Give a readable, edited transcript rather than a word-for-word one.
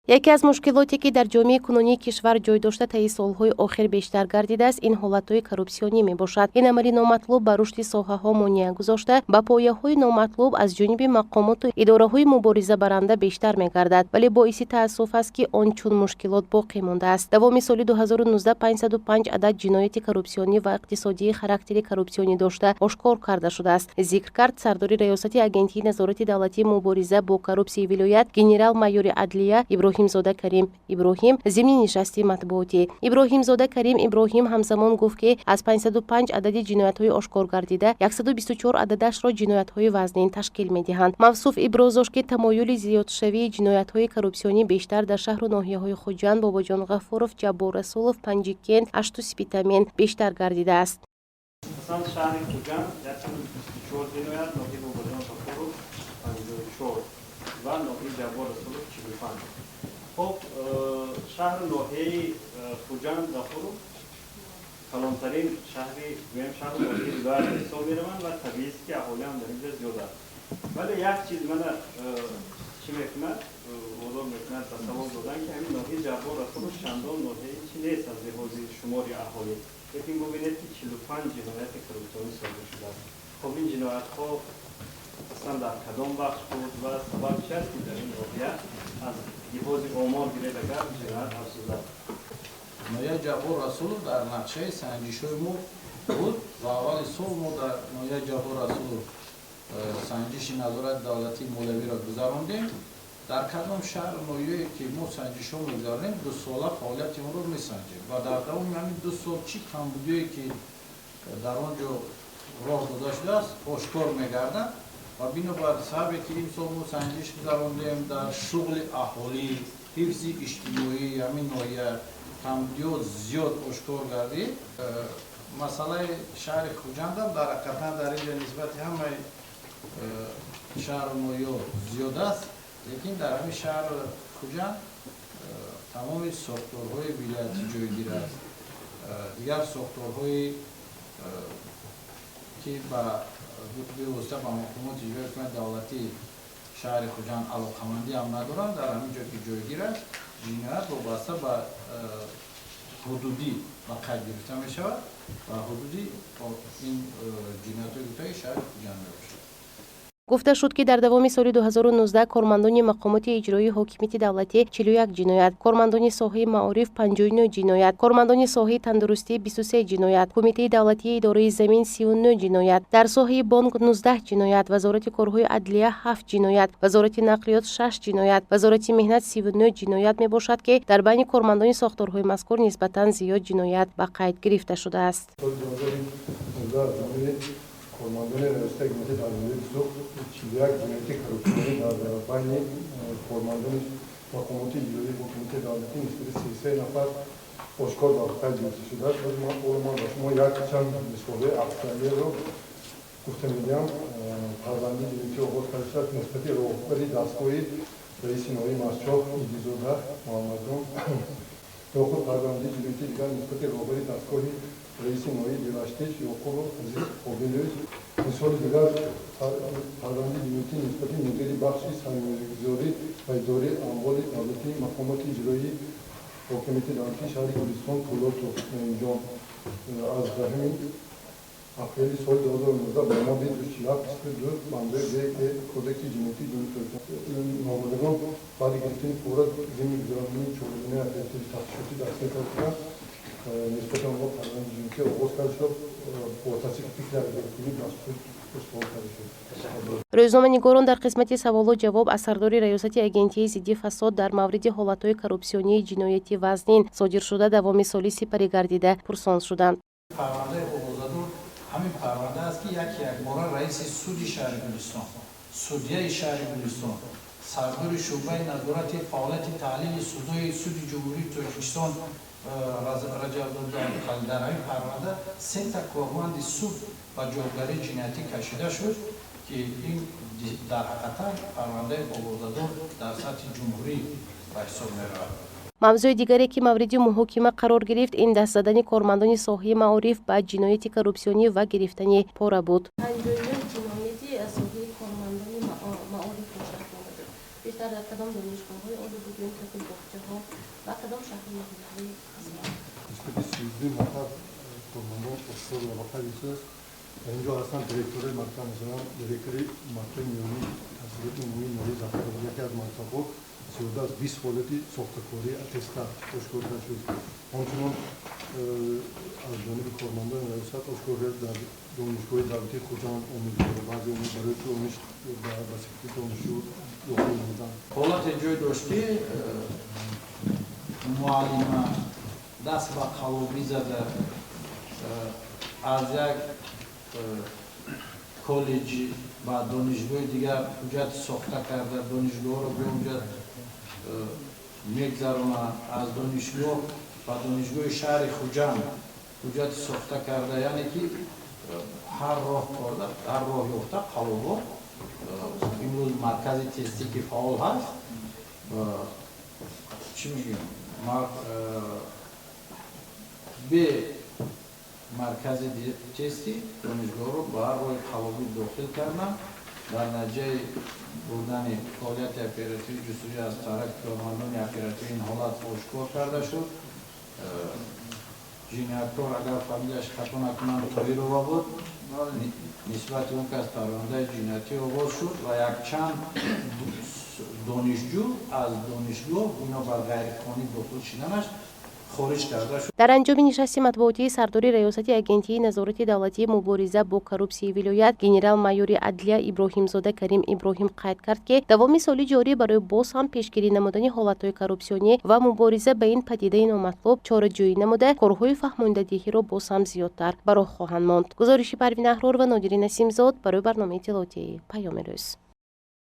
یکی از مشکلاتی که در جامعه کنونی کشور جای داشته طی سالهای آخر بیشتر گردیده است این حالتهای کروپسیونی میباشد. این عمل نامطلوب به رشد ساحه‌ها مانع گذاشته به پایه‌های نامطلوب از جانب مقامات و اداره‌های مبارزه برنده بیشتر میگردد، ولی باعث تأسف است که آنچون مشکلات باقی مانده است. دوام سال 2019 505 عدد جنایت کروپسیونی و اقتصادی خاراکتر کروپسیونی داشته آشکار کرده شده است. ذکر کرد سردار ریاست آگنسی نظارت دولتی مبارزه با کروپسی ولایت گنرال مایور عدلیه ابراهیم زاده کریم ابراهیم ضمن نشستی مطبوعاتی. ابراهیم زاده کریم ابراهیم همزمان گفت که از 505 عدد جنایت‌های آشکار گردیده 124 عددش را جنایت‌های وزنین تشکیل می‌دهند. موصوف ابراز داشت که تمایل زیادشوی جنایت‌های کروپسیونی بیشتر در شهر و ناحیه‌های خوجند، باباجان غفورов، جبار رسولov، پنجیکن، اشتو سپیتامین بیشتر گردیده است. مثلا شهر خوجند 124 جنایت، ناحیه باباجان غفورov 54 و ناحیه جبار رسولov 45. خب شهر ناحیه خوجند غفورov کلانترین شهری دویم شهر ناحیه ولایت حساب می‌روند و طبیعی است که اهالی هم در اینجا زیاد است. ولی یک چیز من چی می‌کنه وضوح می‌کنه تصور دادن که همین ناحیه جبار رسولov چندان ناحیه چی نیست از لحاظ شمار اهالی. لیکن ببینید که 45 جنایت کروپسیونی صادر شده است. خب این جنایت‌ها اصلا در کدام بخش بود و سبب چی است که در این ناحیه از لحاظ آمار گرفته اگر جنایت افزوده است؟ ناحیه جبار رسولov در نقشه سنجش‌های ما بود و اول سال ما در ناحیه جبار رسولov سنجش نظارت دولتی مولوی را گذراندیم. در کدام شهر ناحیه‌ای که ما سنجش‌ها می‌گذاریم 2 ساله فعالیت ما رو می‌سنجیم و در دوام همین 2 سال چی کمبودی که در آنجا راه داده شده است آشکار می‌گردد و بنابر سببی که این سال ما سنجش گذراندیم در شغل اهالی حفظ اجتماعی همین ناحیه کمبودی‌ها زیاد آشکار گردید. مسئله شهر خوجند هم در حقیقت در اینجا نسبت همه شهر و ناحیه‌ها زیاد است، لیکن در همین شهر خوجند تمام ساختارهای ولایتی جایگیر است. دیگر ساختارهایی که به واسطه با مقامات اجرایی حکومت دولتی شهر خوجند علاقه‌مندی هم ندارند در همین جا که جایگیر است. جنایت وابسته به حدودی و قید گرفته می شود و حدودی این جنایت‌های شهر خوجند می باشد. گفته شد که در دوام سال 2019 کارمندان مقامات اجرایی حاکمیت دولتی 41 جنایت، کارمندان ساحه معارف 59 جنایت، کارمندان ساحه تندرستی 23 جنایت، کمیته دولتی اداره زمین 39 جنایت، در ساحه بانک 19 جنایت، وزارت کارهای عدلیه 7 جنایت، وزارت نقلیات 6 جنایت، وزارت مهنت 39 جنایت می باشد که در بین کارمندان ساختارهای مذکور نسبتاً زیاد جنایت به قید گرفته شده است. کارمندان ریاست حکومت دولتی چیلیک جنایت کروپسیونی در بین کارمندان مقامات اجرایی حکومت دولتی نسبت 33 نفر آشکار و قید گرفته شده است. من به شما یک چند مثال افزایی را گفته می‌دهم. پرونده جنایتی آغاز کرده شد نسبت راهبر دستگاه رئیس ناحیه مسجد ایدیزاده محمد جان. داخل پرونده جنایتی دیگر نسبت راهبر دستگاه رئیس ناحیه بلاشتش یعقوب عزیز قابلیوس. مثال دیگر پرونده جنایتی نسبت مدیر بخش سرمایه‌گذاری و اداره اموال دولتی مقامات اجرایی حاکمیت دولتی شهر گلستان پولاتوف انجام از همین اپریل سال 2019 با ماده 24 بنده که کودک جنایتی نامزدگان بعد گرفتن فورا ضمن گذراندن چهارگانه تفتیش تفتیشاتی دستگیر کردند. نسبت آنها پرونده جنایتی آغاز کرده شد با تصدیق فکر اداره‌کنی مسئول اسپان کرده شد. روزنامه نگاران در قسمت سوال و جواب از سردار ریاست آگنسی ضد فساد در مورد حالت‌های کروپسیونی جنایتی وزنین صادر شده دوام سالی سپری گردیده پرسان شدند. پرونده اوزادور همین پرونده است که یک بار رئیس سود شهر گلستان، سودیه شهر گلستان، سردار شعبه نظارت فعالیت تحلیل سودهای سود جمهوری تاجیکستان رجب الدین در این پرونده 3 تا کارمند سود و جاگیری جنایتی کشیده شد که این در حقیقت پرونده اوزادور در سطح جمهوری به حساب می‌رود. موضوع دیگری که مورد محاکمه قرار گرفت این دست زدن کارمندان ساحه معارف به جنایت کروپسیونی و گرفتن پاره بود. جنایتی از ساحه کارمندان معارف رشد کرده. بیشتر در کدام دانشگاه‌های عالی بودیم که کدام شهر مهمتری هستند؟ نسبت 13 نفر فرماندهان اشکار رابطه است. اینجا هستن دیرکتور مکتب مثلا دیرکتور مکتب میانی تحصیلات عمومی نوری ظفر یکی از مکتب‌ها سوده از 20 حالتی ساختکاری اتستات اشکار شد. همچنین از جانب کارمندان ریاست اشکار در دانشگاه دولتی خوجان امیدوار بعضی اون برای دانش در وسیله دانشجو داخل نمودن. حالت جای داشتی معلم دست به قلوبی زده از یک کالج و دانشگاه دیگر حجت ساخته کرده دانشگاه رو به اونجا میگذرونه از دانشگاه و دانشگاه شهر خوجان حجت ساخته کرده یعنی که هر راه کرده هر راه یافته قلوبا امروز مرکز تستی که فعال هست چی میگیم به مرکز تستی دانشگاه رو با هر روی قلوبی داخل کردن در نتیجه بردن فعالیت اپراتیوی جستجوی از طرف کارمندان اپراتیوی این حالت آشکار کرده شد. جنایتکار اگر فهمیدش خطا نکنند توی رو بود نسبت اون که از پرونده جنایتی آغاز شد و یک چند دانشجو از دانشگاه اینا بر غیرقانونی داخل شدنش خارج کرده شد. در انجام نشست مطبوعاتی سردار ریاست اگنتی نظارت دولتی مبارزه با کروپسی ولایت گنرال مایور عدلیه ابراهیمزاده کریم ابراهیم قید کرد که دوام سال جاری برای باز هم پیشگیری نمودن حالت‌های کروپسیونی و مبارزه با این پدیده نامطلوب چاره‌جویی نموده کارهای فهماندهی را باز هم زیادتر برآورد خواهند ماند. گزارش پروین احرار و نادری نسیمزاد برای برنامه اطلاعاتی پیام روز.